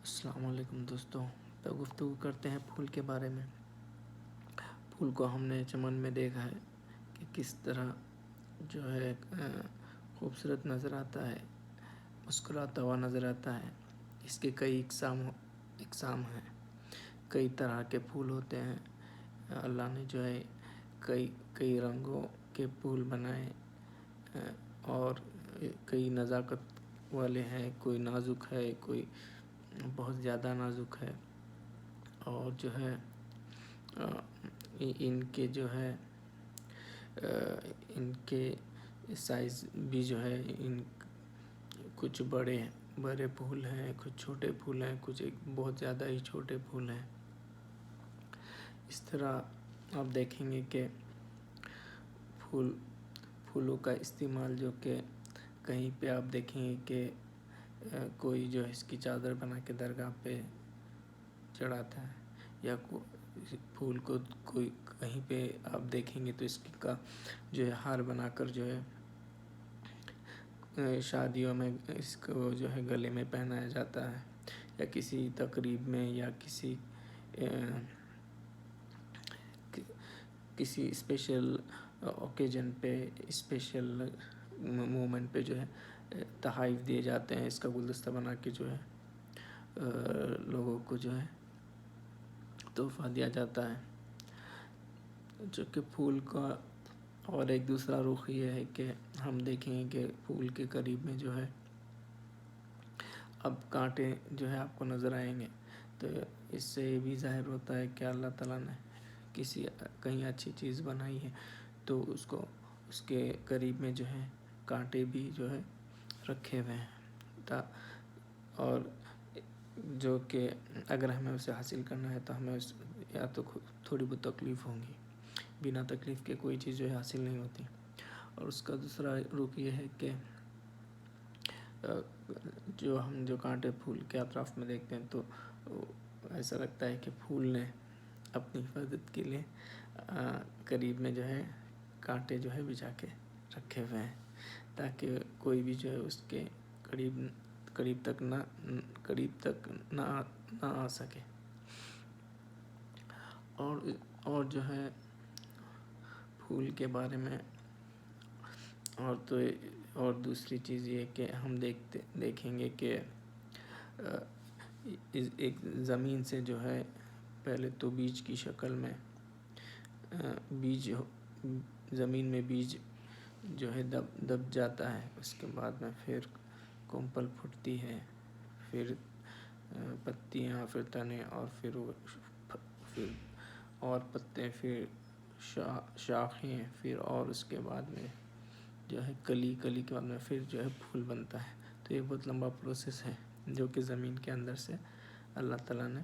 السلام علیکم دوستوں، تو گفتگو کرتے ہیں پھول کے بارے میں۔ پھول کو ہم نے چمن میں دیکھا ہے کہ کس طرح جو ہے خوبصورت نظر آتا ہے، مسکراتا ہوا نظر آتا ہے۔ اس کے کئی اقسام ہیں، کئی طرح کے پھول ہوتے ہیں۔ اللہ نے جو ہے کئی رنگوں کے پھول بنائے اور کئی نزاکت والے ہیں، کوئی نازک ہے، کوئی بہت زیادہ نازک ہے، اور جو ہے ان کے جو ہے ان کے سائز بھی جو ہے کچھ بڑے پھول ہیں، کچھ چھوٹے پھول ہیں، کچھ بہت زیادہ ہی چھوٹے پھول ہیں۔ اس طرح آپ دیکھیں گے کہ پھولوں کا استعمال جو کہ کہیں پہ آپ دیکھیں گے کہ کوئی جو ہے اس کی چادر بنا کے درگاہ پہ چڑھاتا ہے، یا پھول کو کوئی کہیں پہ آپ دیکھیں گے تو اس کا جو ہے ہار بنا کر جو ہے شادیوں میں اس کو جو ہے گلے میں پہنایا جاتا ہے، یا کسی تقریب میں، یا کسی اسپیشل اوکیجن پہ، اسپیشل مومنٹ پہ جو ہے تحائف دیے جاتے ہیں۔ اس کا گلدستہ بنا کے جو ہے لوگوں کو جو ہے تحفہ دیا جاتا ہے۔ جو کہ پھول کا اور ایک دوسرا رخ یہ ہے کہ ہم دیکھیں گے کہ پھول کے قریب میں جو ہے اب کانٹے جو ہے آپ کو نظر آئیں گے، تو اس سے یہ بھی ظاہر ہوتا ہے کہ اللہ تعالیٰ نے کہیں اچھی چیز بنائی ہے تو اس کے قریب میں جو ہے کانٹے بھی جو ہے رکھے ہوئے ہیں، اور جو کہ اگر ہمیں اسے حاصل کرنا ہے تو ہمیں یا تو تھوڑی بہت تکلیف ہوں گی، بنا تکلیف کے کوئی چیز جو ہے حاصل نہیں ہوتی۔ اور اس کا دوسرا رخ یہ ہے کہ جو کانٹے پھول کے اطراف میں دیکھتے ہیں تو ایسا لگتا ہے کہ پھول نے اپنی حفاظت کے لیے قریب میں جو ہے کانٹے جو ہے بچھا کے رکھے ہوئے ہیں، تاکہ کوئی بھی جو ہے اس کے قریب تک نہ آ سکے۔ اور جو ہے پھول کے بارے میں اور دوسری چیز یہ کہ ہم دیکھیں گے کہ ایک زمین سے جو ہے پہلے تو بیج کی شکل میں زمین میں بیج جو ہے دب جاتا ہے، اس کے بعد میں پھر کمپل پھوٹتی ہے، پھر پتیاں، پھر تنے، اور پھر اور پتے، پھر شاخیں، پھر اور اس کے بعد میں جو ہے کلی کے بعد میں پھر جو ہے پھول بنتا ہے۔ تو یہ بہت لمبا پروسیس ہے جو کہ زمین کے اندر سے اللہ تعالیٰ نے